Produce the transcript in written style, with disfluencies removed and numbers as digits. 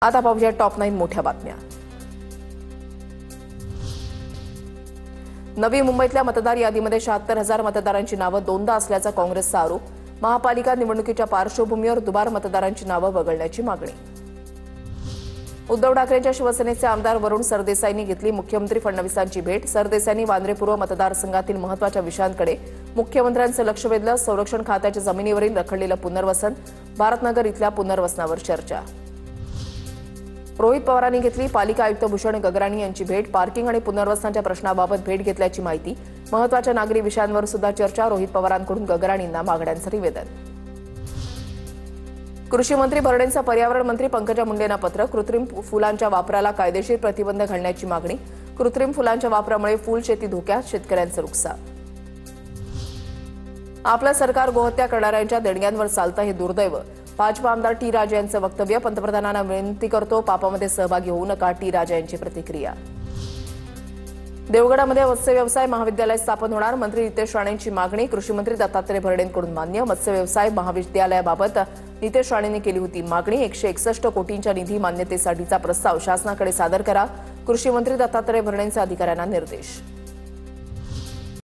आता पाहूया टॉप 9 मोठ्या बातम्या। नवी मुंबईतल्या मतदार यादीमध्ये 76,000 मतदारांची नावं दोनदा असल्याचा काँग्रेसचा आरोप। महापालिका निवडणुकीच्या पार्श्वभूमीवर दुबार मतदारांची नावं वगळण्याची मागणी। उद्धव ठाकरेंच्या शिवसेनेचे आमदार वरुण सरदेसाईंनी घेतली मुख्यमंत्री फडणवीसांची भेट। सरदेसाईंनी वांद्रे पूर्व मतदारसंघातील महत्त्वाच्या विषयांकडे मुख्यमंत्र्यांचं लक्ष वेधलं। संरक्षण खात्याच्या जमिनीवरील रखडलेलं पुनर्वसन, भारतनगर इथल्या पुनर्वसनावर चर्चा। रोहित पवारांनी घेतली पालिका आयुक्त भूषण गगराणी यांची भेट। पार्किंग आणि पुनर्वसनाच्या प्रश्नाबाबत भेट घेतल्याची माहिती। महत्त्वाच्या नागरी विषयांवर सुद्धा चर्चा। रोहित पवारांकडून गगराणींना मागण्यांचं निवेदन। कृषी मंत्री भरडेंचं पर्यावरण मंत्री पंकजा मुंडेंना पत्र। कृत्रिम फुलांच्या वापराला कायदेशीर प्रतिबंध घालण्याची मागणी। कृत्रिम फुलांच्या वापरामुळे फुल शेती धोक्यात, शेतकऱ्यांचं नुकसान। आपलं सरकार गोहत्या करणाऱ्यांच्या देणग्यांवर चालतं हे दुर्दैव। भाजपा आमदार टी राजा यांचं वक्तव्य। पंतप्रधानांना विनंती करतो पापामध्ये सहभागी होऊ नका, टी राजा यांची प्रतिक्रिया। देवगडामध्ये मत्स्य व्यवसाय महाविद्यालय स्थापन होणार, मंत्री नितेश राणेंची मागणी। कृषी मंत्री दत्तात्रय भरडेंकडून मान्य। मत्स्य व्यवसाय महाविद्यालयाबाबत नितेश राणेंनी केली होती मागणी। 161 कोटींच्या निधी मान्यतेसाठीचा प्रस्ताव शासनाकडे सादर करा, कृषी मंत्री दत्तात्रय भरडेंचे अधिकाऱ्यांना निर्देश।